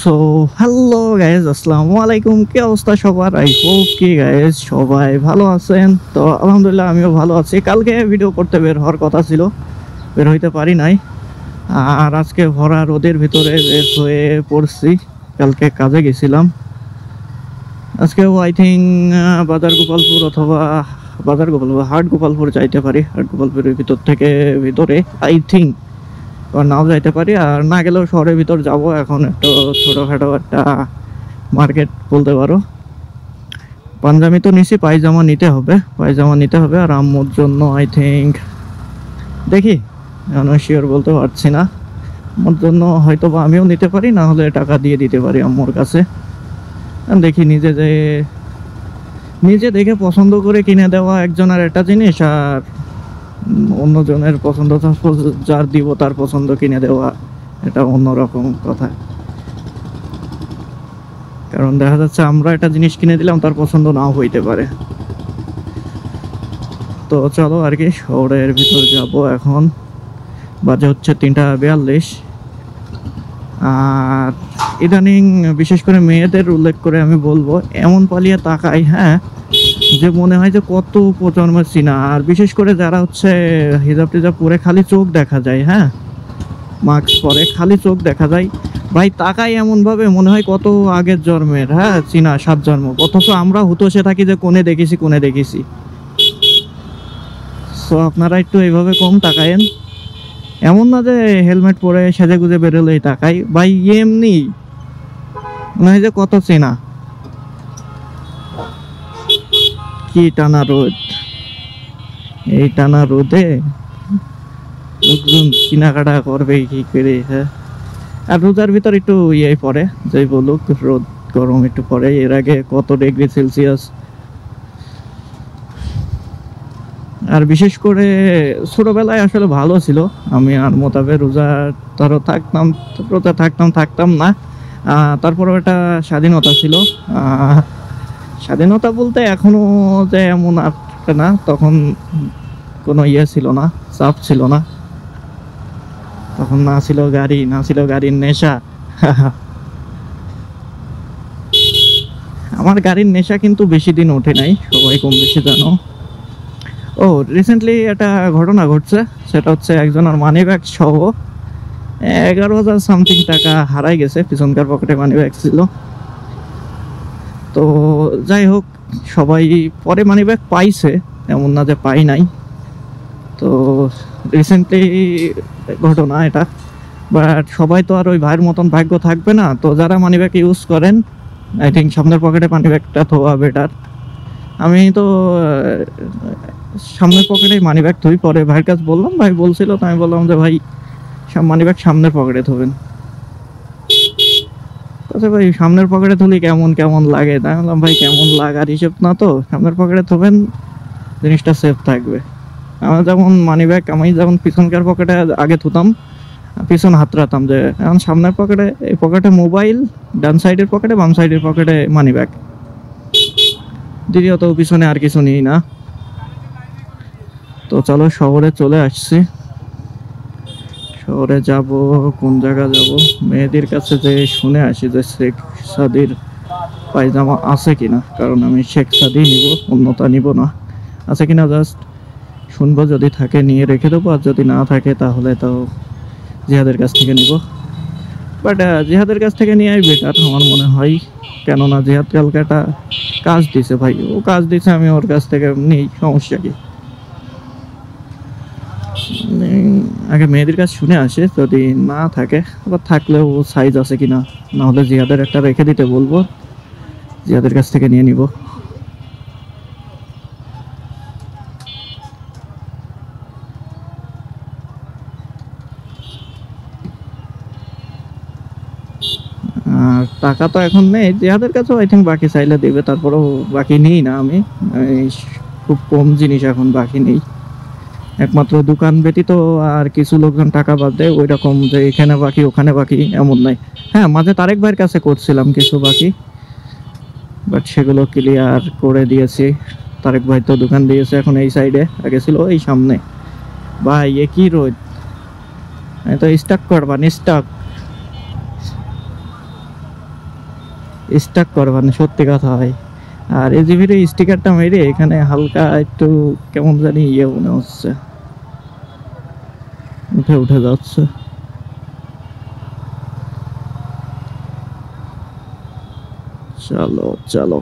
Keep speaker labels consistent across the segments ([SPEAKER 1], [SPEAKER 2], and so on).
[SPEAKER 1] So hello guys, আসসালামু আলাইকুম। কি অবস্থা সবার? আই হোপ কি গাইজ সবাই ভালো আছেন। তো আলহামদুলিল্লাহ আমিও ভালো আছি। কালকে ভিডিও করতে বের হওয়ার কথা ছিল, বের হইতে পারি নাই। আর আজকে ভরা রোদের ভিতরে বের হয়ে পড়ছি। কালকে কাজে গেছিলাম। আজকেও আই থিঙ্ক বাজার গোপালপুর অথবা হাট গোপালপুর যাইতে পারি। হাট গোপালপুরের ভিতর থেকে ভিতরে আই থিঙ্ক নাও যাইতে পারি, আর না গেলেও শহরের ভিতর যাব। এখন একটু ছোটোখাটো একটা মার্কেট বলতে পারো। পাঞ্জাবি তো নিছি, পায়জামা নিতে হবে। আর আম্মুর জন্য আই থিঙ্ক দেখি, এখন শিওর বলতে পারছি না। আম্মুর জন্য হয়তো বা আমিও নিতে পারি, না হলে টাকা দিয়ে দিতে পারি আম্মুর কাছে। দেখি নিজে দেখে পছন্দ করে কিনে দেওয়া একজনের একটা জিনিস, আর অন্যজনের পছন্দ, যার দিব তার পছন্দ কিনে দেওয়া, এটা অন্যরকম কথা। কারণ দেখা যাচ্ছে আমরা একটা জিনিস কিনে দিলাম, তার পছন্দ নাও হইতে পারে। তো চলো আর কি, শহরের ভিতর যাব এখন। বাজে হচ্ছে 3:42। আর ইদানিং বিশেষ করে মেয়েদের উল্লেখ করে আমি বলবো, এমন পালিয়ে তাকাই, হ্যাঁ, যে মনে হয় যে কত প্রজন্মের চিনা। আর বিশেষ করে যারা হচ্ছে হিজাব টিজাব পরে খালি চোখ দেখা যায়, হ্যাঁ, মাস্ক পরে খালি চোখ দেখা যায়, ভাই তাকাই এমন ভাবে মনে হয় কত আগের জন্মের, হ্যাঁ, চিনা 7 জন্ম। অথচ আমরা হুতোষে থাকি যে কোনে দেখেছি। সো আপনারা একটু এইভাবে কম তাকায়েন। এমন না যে হেলমেট পরে সেজে গুজে বেরোলেই তাকাই, ভাই এমনি মনে হয় যে কত চেনা। কি টানা রোদ, এই টানা রোদে লোকজন কেনাকাটা করবে কি করে, হ্যাঁ। আর রোজার ভিতর একটু পড়ে, যাই বলুক, রোদ গরম একটু পড়ে। এর আগে কত ডিগ্রি সেলসিয়াস। আর বিশেষ করে ছোটবেলায় আসলে ভালো ছিল। আমি আর মোতাবেক রোজা ধরো থাকতাম না। তারপরেও একটা স্বাধীনতা ছিল। স্বাধীনতা বলতে এখনো যে এমন একটা না, তখন কোনো ছিল না, চাপ ছিল না। তখন না ছিল গাড়ির নেশা। আমার গাড়ির নেশা কিন্তু বেশি দিন ওঠে নাই, সবাই কম বেশি জানো। ও রিসেন্টলি একটা ঘটনা ঘটছে, সেটা হচ্ছে একজনের মানি ব্যাগ সহ 11,000 সামথিং টাকা হারাই গেছে। পিছনকার পকেটে মানি ব্যাগ ছিল। তো যাই হোক, সবাই পরে মানি ব্যাগ পাইছে, এমন না যে পাই নাই। তো রিসেন্টলি ঘটনা এটা। বাট সবাই তো আর ওই ভাইয়ের মতন ভাগ্য থাকবে না। তো যারা মানি ব্যাগ ইউজ করেন, আই থিঙ্ক সামনের পকেটে মানি ব্যাগটা থোয়া বেটার। আমি তো সামনের পকেটে মানি ব্যাগ থই। পরে ভাইয়ের কাছে বললাম, ভাই বলছিল, তো আমি বললাম যে ভাই মানি ব্যাগ সামনের পকেটে থবেন। আচ্ছা ভাই, সামনের পকেটে থলি কেমন লাগে? তাই বললাম ভাই কেমন লাগার হিসেব না, তো সামনের পকেটে থবেন, জিনিসটা সেফ থাকবে। আমার যেমন মানি ব্যাগ, আমি যেমন পিছনকার পকেটে আগে থুতাম, পিছন হাত রাখতাম, যে এখন সামনের পকেটে, এই পকেটে মোবাইল, ডান সাইডের পকেটে, বাম সাইডের পকেটে মানি ব্যাগ, দ্বিতীয়ত পিছনে আর কিছু নেই না। তো চলো শহরে চলে আসছি। শহরে যাব, কোন জায়গা যাব? মেয়েদের কাছে যে শুনে আসি যে শেখ সাদির পায়জামা আছে কিনা, কারণ আমি শেখ সাদি নিব, অন্যতা নিব না। আছে কিনা জাস্ট শুনবো, যদি থাকে নিয়ে রেখে দেবো, আর যদি না থাকে তাহলে তো জিহাদের কাছ থেকে নিব। বাট জিহাদের কাছ থেকে নেওয়াই বেটার আমার মনে হয়। কেননা জিহাদ কালকে একটা কাজ দিছে, ভাই ও কাজ দিছে, আমি ওর কাছ থেকে নিই, সমস্যা কি? আগে মেয়েদের কাছে শুনে আসে, যদি না থাকে, আবার থাকলেও সাইজ আছে কিনা, না হলে জিহাদের একটা রেখে দিতে বলবো, জিহাদের কাছ থেকে নিয়ে নিব। আর টাকা তো এখন নেই জিহাদের কাছেও, আই থিঙ্ক বাকি চাইলে দেবে, তারপরেও বাকি নেই না আমি। খুব কম জিনিস এখন বাকি নেই, একমাত্র দোকান ব্যতীত। আর কিছু লোকজন টাকা বাদ দেয় ওই রকম, যে এখানে বাকি ওখানে বাকি এমন নাই। হ্যাঁ, মাঝে তারেক ভাইয়ের কাছে করছিলাম কিছু বাকি, বাট সেগুলো ক্লিয়ার করে দিয়েছি। তারেক ভাই তো দোকান দিয়েছে এখন এই সাইডে, আগে ছিল এই সামনে। ভাই এ কি রোদ, আমি তো স্টক করবান স্টক। স্টাক করবার না, সত্যি কথা ভাই। আর এজিবির স্টিকারটা মেরে এখানে হালকা একটু কেমন জানি ইয়ে মনে হচ্ছে, উঠে উঠে যাচ্ছে। চলো চলো।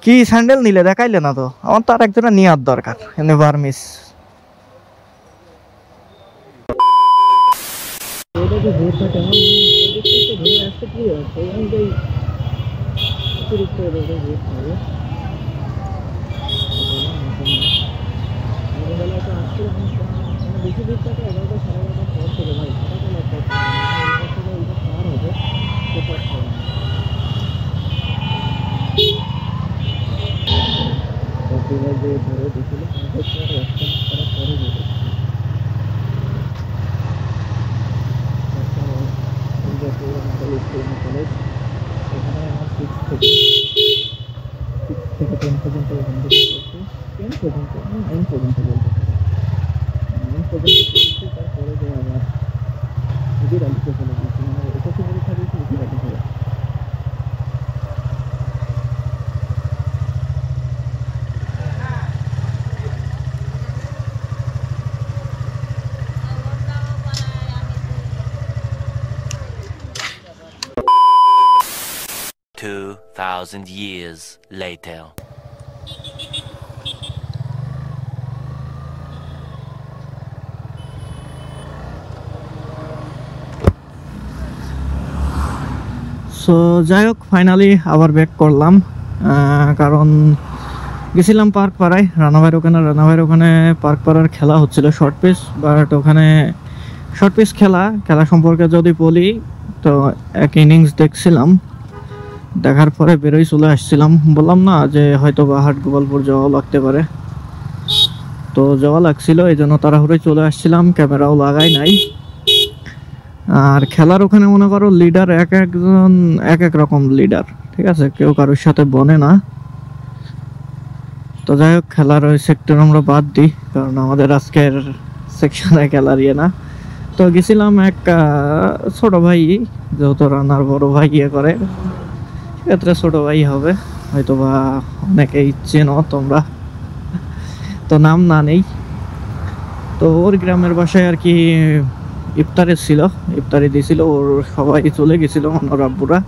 [SPEAKER 1] কি স্যান্ডেল নিলে দেখাইলে না তো? আমার তো আর একজনের নেওয়ার দরকার, এমনি Burmese.
[SPEAKER 2] Thousand years later.
[SPEAKER 1] So যাই হোক, ফাইনালি আবার ব্যাক করলাম। কারণ গেছিলাম পার্ক পাড়ায় রানাভাইয়ের ওখানে। রানাভাইয়ের ওখানে পার্ক পাড়ার খেলা হচ্ছিল শর্ট পিচ, বাট ওখানে শর্ট পিচ খেলা সম্পর্কে যদি বলি তো এক ইনিংস দেখছিলাম, দেখার পরে বেরোই চলে আসছিলাম। বললাম না যে হয়তো বা হাট গোপালপুর যাওয়া লাগতে পারে, তো যাওয়া লাগছিল, এই জন্য তাড়াহুড়োই চলে আসছিলাম, ক্যামেরাও লাগাই নাই। আর খেলার ওখানে মনে করো লিডার এক একজন এক এক রকম লিডার, ঠিক আছে, কেউ কারোর সাথে বনে না। তো যাই হোক, খেলার ওই সেক্টর আমরা বাদ দিই, কারণ আমাদের আজকের সেকশনে খেলার ইয়ে না। তো গেছিলাম এক ছোট ভাই, যেহেতু রান্নার বড় ভাই ইয়ে করে, সেক্ষেত্রে ছোট ভাই হবে, হয়তো বা অনেকেই চেনো তোমরা, তো নাম না নেই। তো ওর গ্রামের বাসায় আর কি ইফতারে ছিল, ইফতারি দিয়েছিল, ওর সবাই চলে গেছিল, ওর আব্বুরা,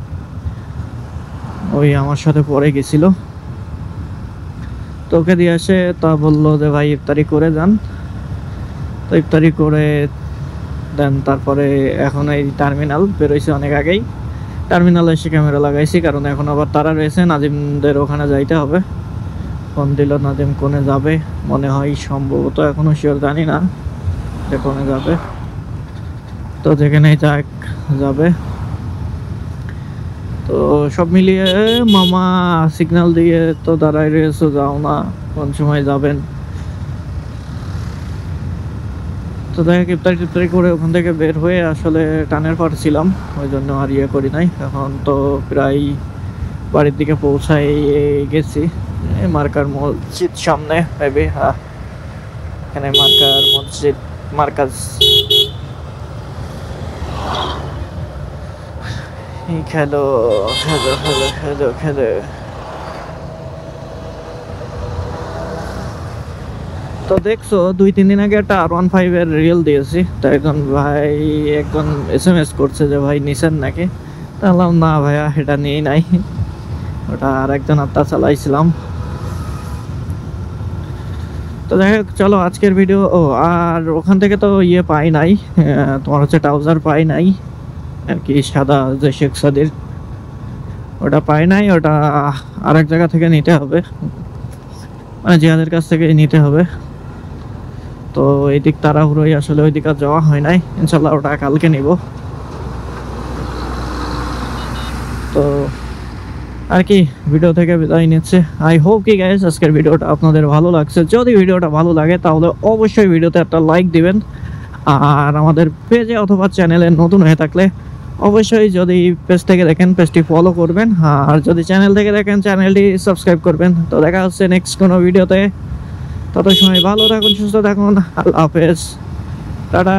[SPEAKER 1] ওই আমার সাথে পরে গেছিল। তো ওকে দিয়ে আসে, তা বললো যে ভাই ইফতারি করে যান। তো ইফতারি করে দেন, তারপরে এখন এই টার্মিনাল বেরোইছে অনেক আগেই, টার্মিনালে এসে ক্যামেরা লাগাইছি, কারণ এখন আবার তারা রয়েছে নাজিমদের ওখানে যাইতে হবে। ফোন দিল, নাজিম কোনে যাবে মনে হয়, সম্ভবত এখনো শিওর জানি না যে কোনে যাবে, তো যেখানেই যাক যাবে। তো সব মিলিয়ে মামা সিগন্যাল দিয়ে তো দাঁড়াই রয়েছে, যাও না, কোন সময় যাবেন। তো দেখ ইফতারি করে ওখান থেকে বের হয়ে আসলে টানের পর ছিলাম, ওই জন্য আর ইয়ে করি নাই। এখন তো প্রায় বাড়ির দিকে পৌঁছাই গেছি, মার্কার মসজিদ সামনে মেবি, হ্যাঁ এখানে মার্কার মসজিদ, মার্কাজ। খেলো খেলো খেলো খেলো খেলো। তো দেখছো 2-3 দিন আগে একটা R15 এর রিল দিয়েছি, তো একজন ভাই একজন SMS করছে যে ভাই নিছেন নাকি, তাহলে না ভাইয়া এটা নিয়েই নাই, ওটা আর একজন আত্মা চালাইছিলাম। তো যাই হোক চলো আজকের ভিডিও। ও আর ওখান থেকে তো ইয়ে পাই নাই, তোমার হচ্ছে ট্রাউজার পাই নাই আর কি, সাদা যে শেখ সাদির, ওটা পাই নাই, ওটা আরেক জায়গা থেকে নিতে হবে, মানে জিহাদের কাছ থেকে নিতে হবে। তো এই দিক তাড়াহুড়োই আসলে ওই দিকে যাওয়া হয় নাই, ইনশাল্লাহ ওটা কালকে নিব। আর কি ভিডিও থেকে বিদায় নিচ্ছে। আই হোপ কি গাইস আজকের ভিডিওটা আপনাদের ভালো লাগছে। যদি ভিডিওটা ভালো লাগে তাহলে অবশ্যই ভিডিওতে একটা লাইক দিবেন, আর আমাদের পেজে অথবা চ্যানেলে নতুন হয়ে থাকলে অবশ্যই যদি পেজ থেকে দেখেন পেজটি ফলো করবেন, আর যদি চ্যানেল থেকে দেখেন চ্যানেলটি সাবস্ক্রাইব করবেন। তো দেখা হচ্ছে নেক্সট কোনো ভিডিওতে, তত সময় ভালো থাকুন, সুস্থ থাকুন, আল্লাহ হাফেজ, টাটা।